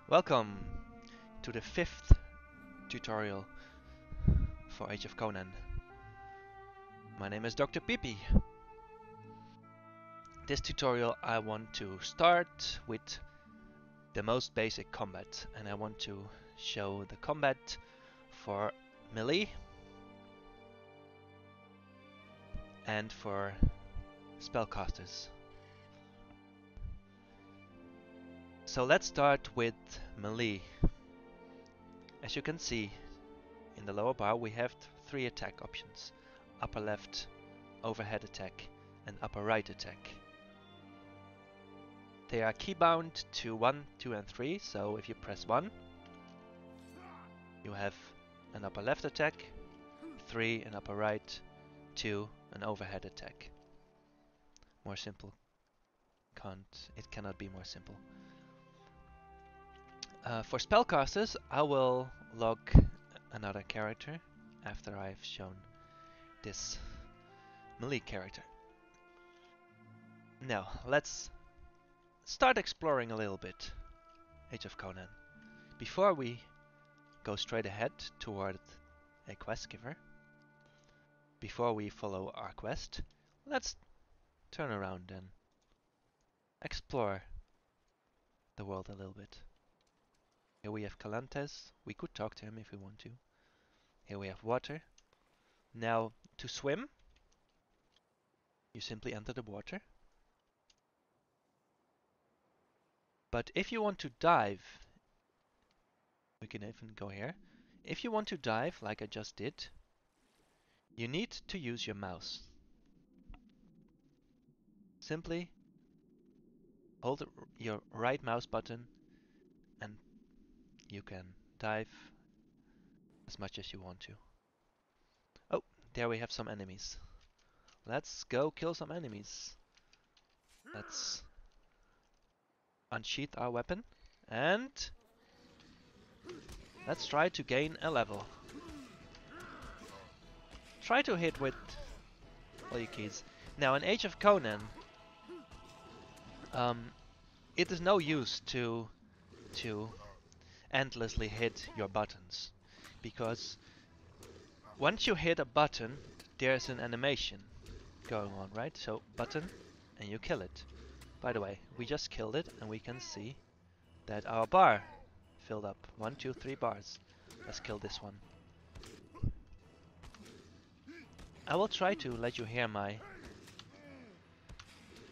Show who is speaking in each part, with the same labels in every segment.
Speaker 1: Welcome to the 5th tutorial for Age of Conan. My name is DoctorPipi. This tutorial I want to start with the most basic combat, and I want to show the combat for melee and for spellcasters. So let's start with melee. As you can see in the lower bar we have 3 attack options: upper left, overhead attack and upper right attack. They are keybound to 1, 2 and 3, so if you press 1 you have an upper left attack, 3 an upper right, 2 an overhead attack. More simple it cannot be more simple. For spellcasters I will log another character after I've shown this melee character. Now let's start exploring a little bit Age of Conan. Before we go straight ahead toward a quest giver, before we follow our quest, let's turn around and explore the world a little bit. Here we have Calantes. We could talk to him if we want to. Here we have water. Now to swim, you simply enter the water. But if you want to dive, we can even go here. If you want to dive, like I just did, you need to use your mouse. Simply hold your right mouse button and you can dive as much as you want to. Oh, there we have some enemies. Let's go kill some enemies. Let's unsheath our weapon and let's try to gain a level. Try to hit with all your keys. Now in Age of Conan, it is no use to endlessly hit your buttons, because once you hit a button there's an animation going on, right? So button and you kill it. By the way, we just killed it and we can see that our bar filled up. 1, 2, 3 bars. Let's kill this one. I will try to let you hear my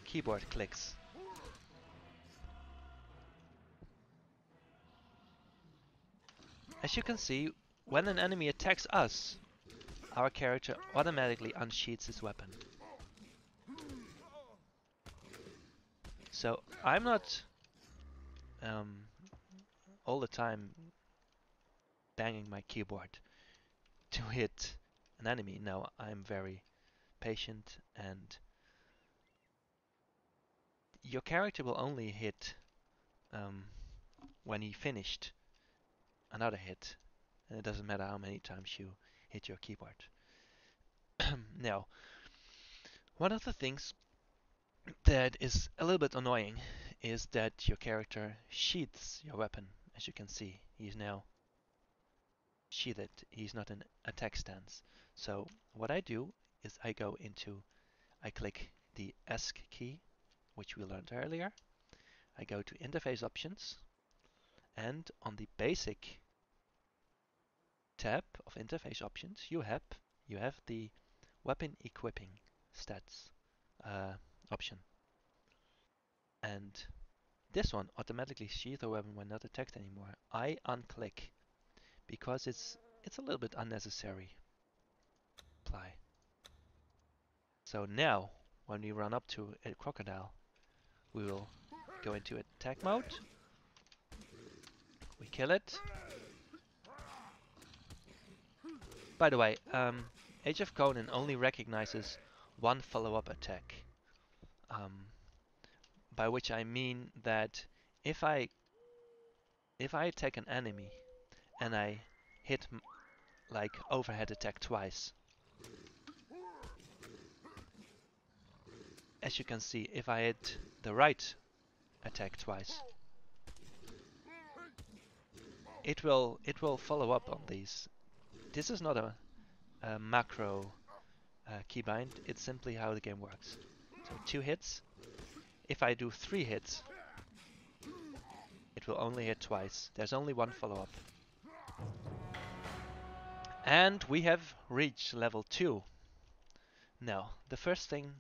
Speaker 1: keyboard clicks. As you can see, when an enemy attacks us, our character automatically unsheathes his weapon. So I'm not all the time banging my keyboard to hit an enemy. No, I'm very patient, and your character will only hit when he finished another hit, and it doesn't matter how many times you hit your keyboard. Now, one of the things that is a little bit annoying is that your character sheaths your weapon. As you can see, he's now sheathed. He's not in attack stance. So what I do is I click the ESC key, which we learned earlier. I go to interface options, and on the basic tab of interface options you have the weapon equipping stats option, and this one automatically sheath a weapon when not attacked anymore. I unclick because it's a little bit unnecessary. Apply. So now when we run up to a crocodile, we will go into attack mode. We kill it. By the way, Age of Conan only recognizes one follow-up attack, by which I mean that if I attack an enemy and I hit like overhead attack twice, as you can see, if I hit the right attack twice, it will follow up on these. This is not a macro keybind. It's simply how the game works. So 2 hits. If I do 3 hits, it will only hit twice. There's only one follow-up. And we have reached level 2. Now, the first thing,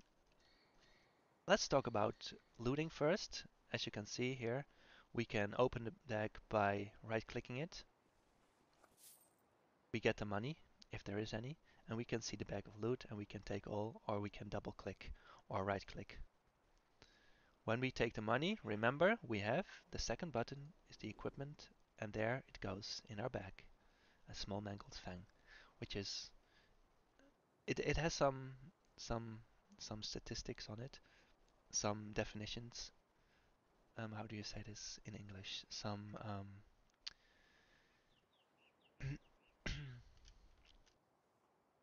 Speaker 1: let's talk about looting first. As you can see here, we can open the deck by right-clicking it. We get the money, if there is any, and we can see the bag of loot, and we can take all, or we can double-click or right-click. When we take the money, remember, we have the second button is the equipment, and there it goes in our bag. A small mangled fang, which is it has some statistics on it, some definitions. How do you say this in English?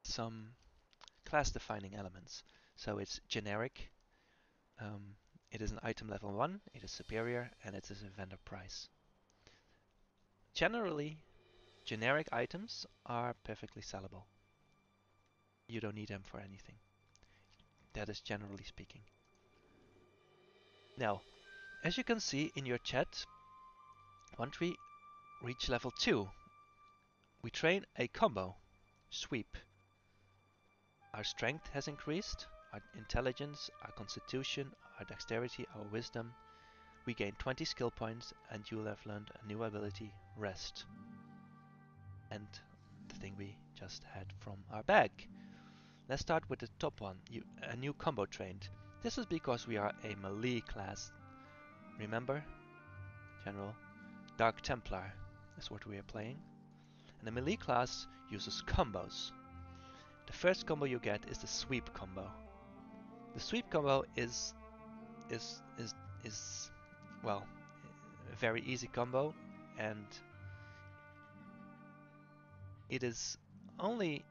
Speaker 1: Some class defining elements. So it's generic. Um, it is an item level 1, it is superior, and it is a vendor price. Generally, generic items are perfectly sellable. You don't need them for anything. That is generally speaking. Now, as you can see in your chat, once we reach level 2, we train a combo, sweep. Our strength has increased, our intelligence, our constitution, our dexterity, our wisdom. We gain 20 skill points, and you will have learned a new ability, rest. And the thing we just had from our bag. Let's start with the top one, a new combo trained. This is because we are a melee class. Remember? General. Dark Templar is what we are playing. And the melee class uses combos. The first combo you get is the sweep combo. The sweep combo is well, a very easy combo, and it is only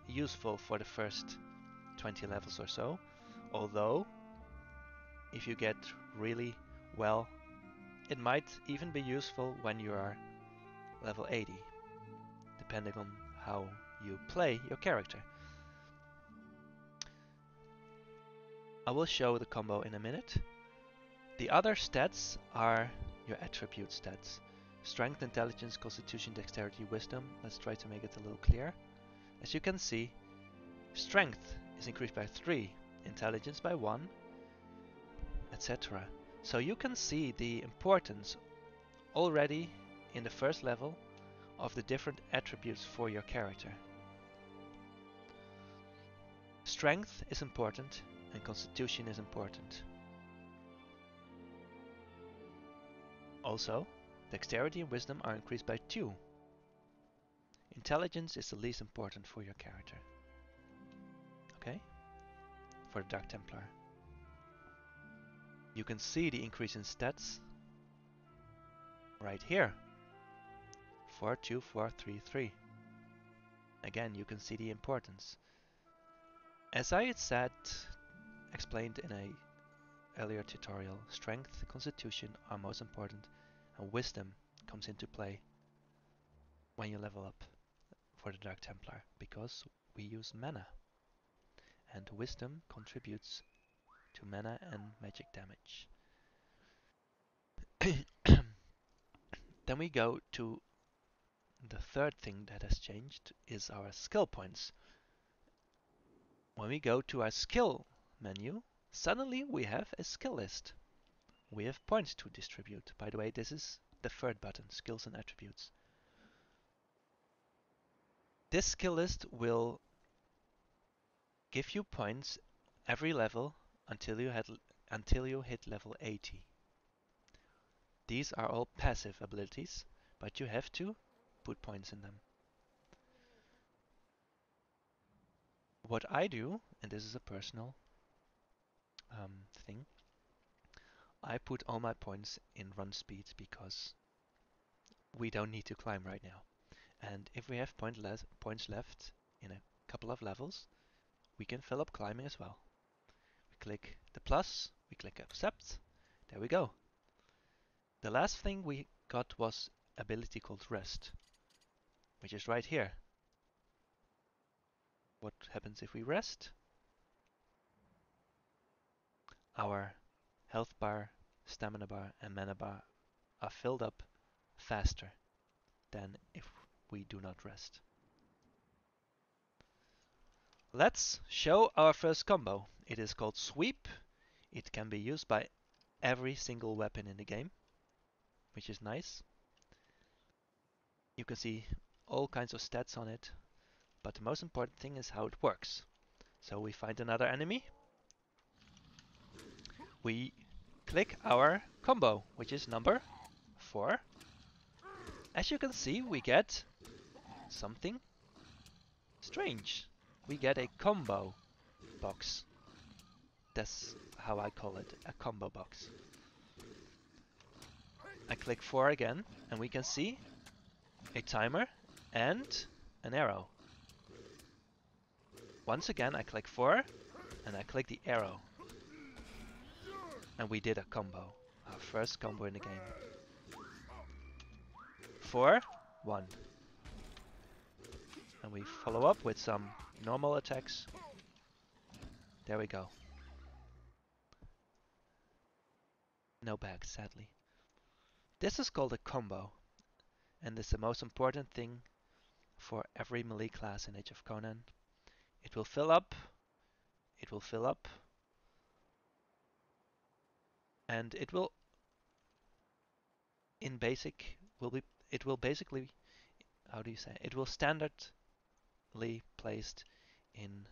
Speaker 1: useful for the first 20 levels or so, although if you get really well, it might even be useful when you are level 80, depending on how you play your character. I will show the combo in a minute. The other stats are your attribute stats. Strength, intelligence, constitution, dexterity, wisdom. Let's try to make it a little clearer. As you can see, strength is increased by 3, intelligence by 1, etc. So you can see the importance already in the first level of the different attributes for your character. Strength is important and constitution is important. Also, dexterity and wisdom are increased by 2. Intelligence is the least important for your character. Okay? For the Dark Templar. You can see the increase in stats right here. 4, 2, 4, 3, 3. Again, you can see the importance. As I had said, explained in a earlier tutorial, strength, constitution are most important, and wisdom comes into play when you level up for the Dark Templar, because we use mana, and wisdom contributes to mana and magic damage. Then we go to the third thing that has changed is our skill points. When we go to our skill menu, suddenly we have a skill list. We have points to distribute. By the way, this is the third button, skills and attributes. This skill list will give you points every level until you hit level 80. These are all passive abilities, but you have to put points in them. What I do, and this is a personal thing, I put all my points in run speed because we don't need to climb right now. And if we have points left in a couple of levels, we can fill up climbing as well. We click the plus, we click accept, there we go. The last thing we got was ability called Rest, which is right here. What happens if we rest? Our health bar, stamina bar, and mana bar are filled up faster than if we do not rest. Let's show our first combo. It is called Sweep. It can be used by every single weapon in the game, which is nice. You can see all kinds of stats on it, but the most important thing is how it works. So we find another enemy. We click our combo, which is number 4. As you can see, we get something strange. We get a combo box. That's how I call it, a combo box. I click 4 again, and we can see a timer and an arrow. Once again, I click 4, and I click the arrow. And we did a combo. Our first combo in the game. 4, 1. And we follow up with some normal attacks. There we go. No bags, sadly. This is called a combo, and it's the most important thing for every melee class in Age of Conan. It will fill up, it will fill up, and it will, in basic, it will basically, how do you say, it will standardly placed in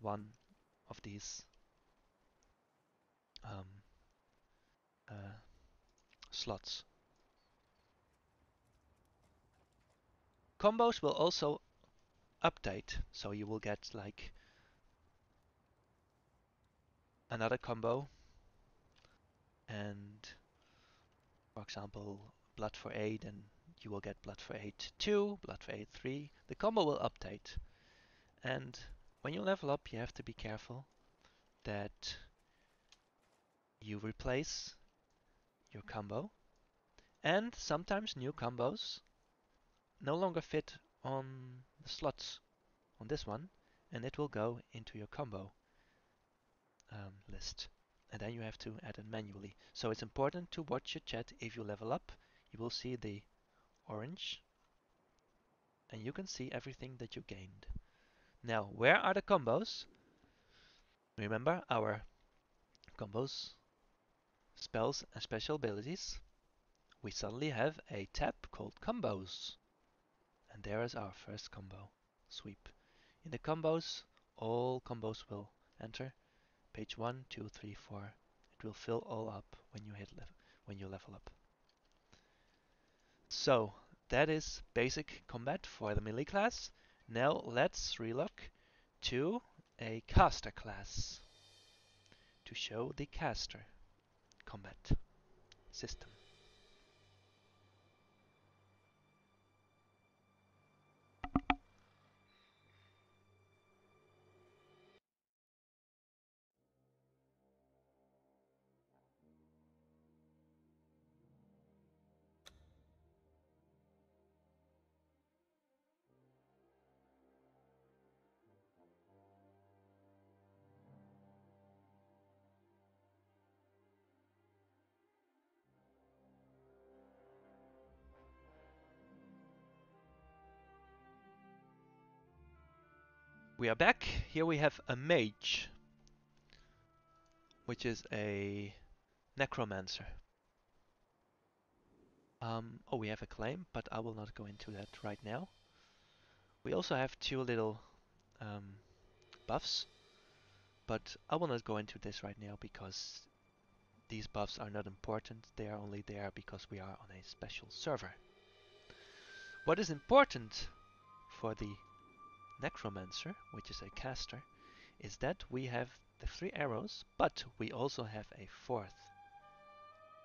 Speaker 1: one of these um, uh, slots. Combos will also update, so you will get like another combo, and for example, Blood for 8, and you will get Blood for 8 2, Blood for 8 3. The combo will update, and when you level up, you have to be careful that you replace your combo, and sometimes new combos no longer fit on the slots on this one, and it will go into your combo list, and then you have to add it manually. So it's important to watch your chat. If you level up, you will see the orange, and you can see everything that you gained. Now, where are the combos? Remember our combos, spells, and special abilities. We suddenly have a tab called combos, and there is our first combo, Sweep. In the combos, all combos will enter. Page 1, 2, 3, 4. It will fill all up when you level up. So that is basic combat for the melee class. Now let's relook to a caster class to show the caster combat system. We are back. Here we have a mage, which is a necromancer. Oh, we have a claim, but I will not go into that right now. We also have two little buffs, but I will not go into this right now because these buffs are not important. They are only there because we are on a special server. What is important for the necromancer, which is a caster, is that we have the 3 arrows, but we also have a 4th.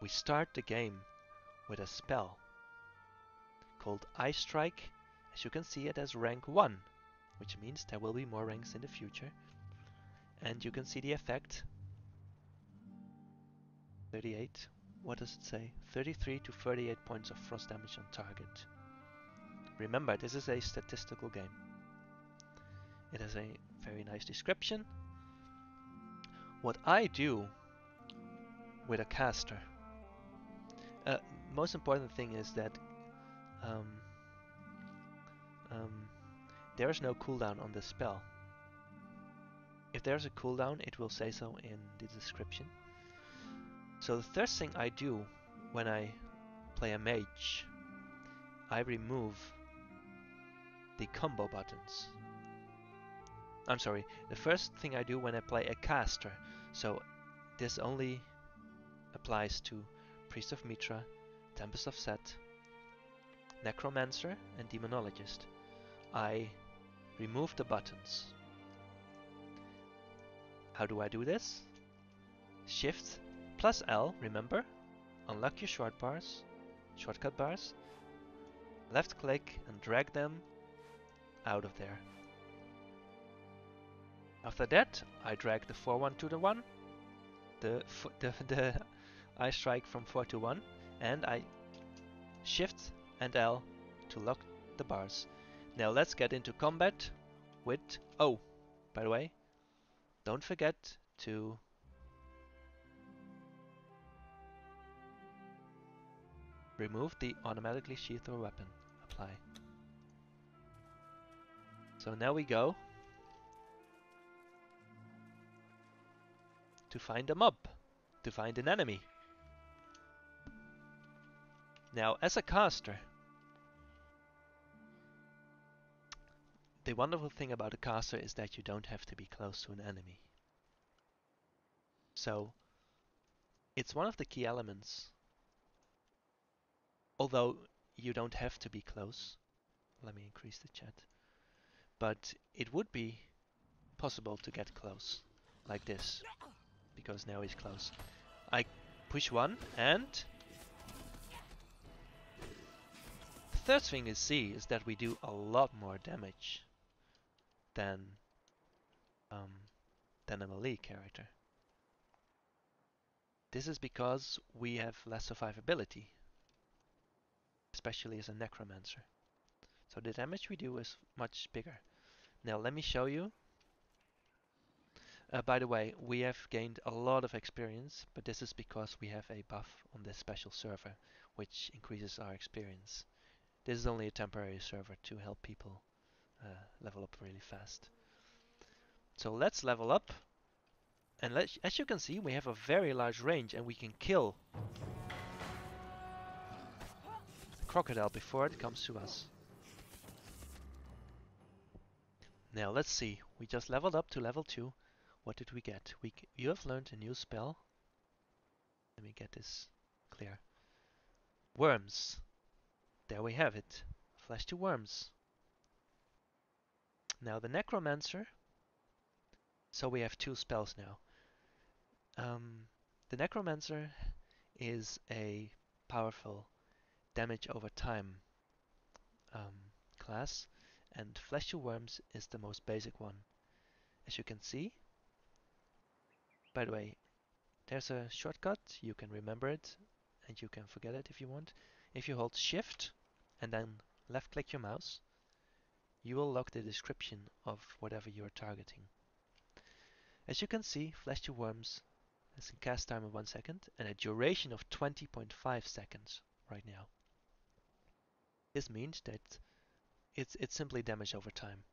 Speaker 1: We start the game with a spell called Eye Strike. As you can see, it has rank 1, which means there will be more ranks in the future. And you can see the effect, 38. what does it say? 33 to 38 points of frost damage on target. Remember, this is a statistical game. It has a very nice description. What I do with a caster, most important thing is that um, there is no cooldown on this spell. If there's a cooldown, it will say so in the description. So the first thing I do when I play a mage, I remove the combo buttons. I'm sorry, the first thing I do when I play a caster, so this only applies to Priest of Mitra, Tempest of Set, Necromancer and Demonologist. I remove the buttons. How do I do this? Shift plus L, remember? Unlock your shortcut bars, left click and drag them out of there. After that, I drag the 4-1 to the 1, the I strike from 4 to 1, and I shift and L to lock the bars. Now let's get into combat with, oh, by the way, don't forget to remove the automatically sheath or weapon. Apply. So now we go to find a mob, to find an enemy. Now, as a caster, the wonderful thing about a caster is that you don't have to be close to an enemy. So, it's one of the key elements. Although you don't have to be close. Let me increase the chat. But it would be possible to get close, like this, because now he's close. I push one, and the third thing you see is that we do a lot more damage than a melee character. This is because we have less survivability, especially as a necromancer. So the damage we do is much bigger. Now let me show you. By the way, we have gained a lot of experience, but this is because we have a buff on this special server, which increases our experience. This is only a temporary server to help people level up really fast. So let's level up, and as you can see, we have a very large range, and we can kill the crocodile before it comes to us. Now let's see, we just leveled up to level 2. What did we get? You have learned a new spell. Let me get this clear. Worms. There we have it. Flesh to worms. Now the Necromancer. So we have 2 spells now. The Necromancer is a powerful damage over time class, and Flesh to Worms is the most basic one. As you can see, by the way, there's a shortcut, you can remember it, and you can forget it if you want. If you hold Shift and then left click your mouse, you will lock the description of whatever you are targeting. As you can see, Flesh to Worms has a cast time of 1 second and a duration of 20.5 seconds right now. This means that it's simply damage over time.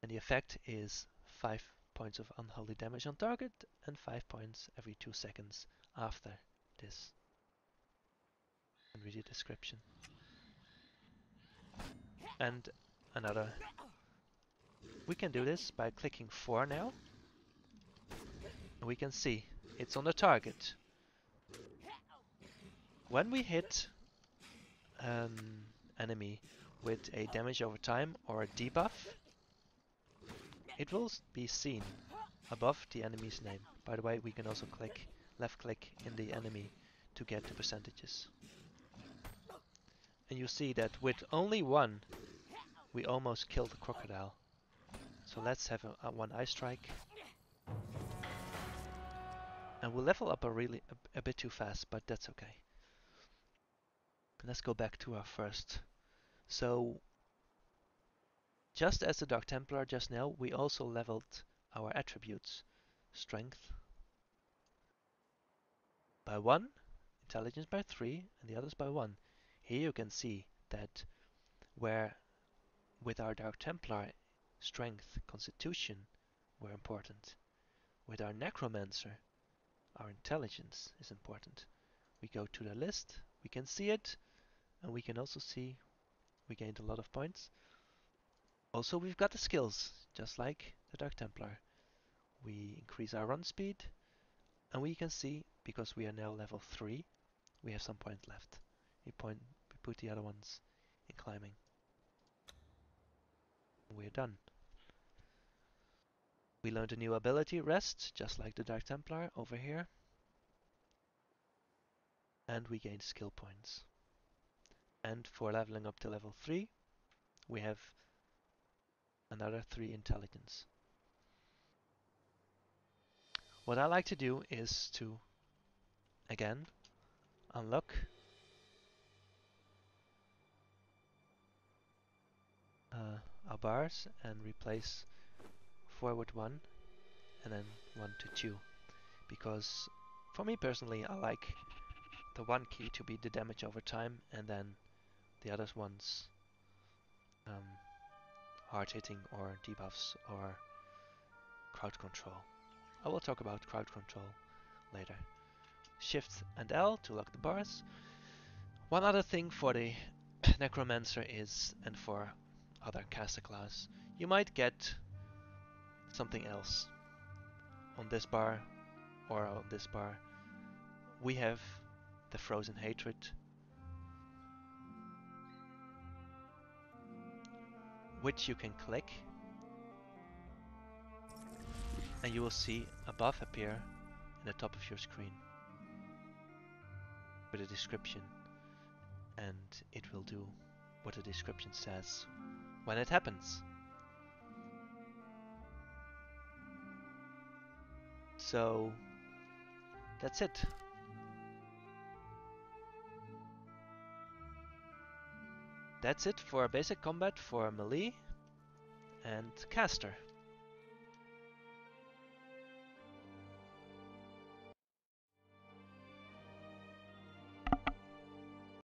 Speaker 1: And the effect is 5 points of unholy damage on target and 5 points every 2 seconds after this. And read the description. And another. We can do this by clicking 4 now. And we can see it's on the target. When we hit an enemy with a damage over time or a debuff, it will be seen above the enemy's name. By the way, we can also left click in the enemy to get the percentages. And you see that with only 1, we almost killed the crocodile. So let's have one eye strike. And we'll level up a bit too fast, but that's okay. Let's go back to our first. So just as the Dark Templar just now, we also leveled our attributes. Strength by 1, intelligence by 3, and the others by 1. Here you can see that where with our Dark Templar, strength, constitution were important. With our Necromancer, our intelligence is important. We go to the list, we can see it, and we can also see we gained a lot of points. Also, we've got the skills, just like the Dark Templar. We increase our run speed, and we can see, because we are now level 3, we have some points left. We put the other ones in climbing. We're done. We learned a new ability, Rest, just like the Dark Templar over here. And we gained skill points. And for leveling up to level 3, we have another 3 intelligence. What I like to do is to, again, unlock our bars and replace forward 1 and then 1 to 2. Because for me personally, I like the 1 key to be the damage over time, and then the other ones hard hitting or debuffs or crowd control. I will talk about crowd control later. Shift and L to lock the bars. One other thing for the Necromancer is, and for other caster class, you might get something else. On this bar or on this bar, we have the Frozen Hatred, which you can click, and you will see a buff appear in the top of your screen with a description, and it will do what the description says when it happens. So that's it. That's it for basic combat for melee and caster.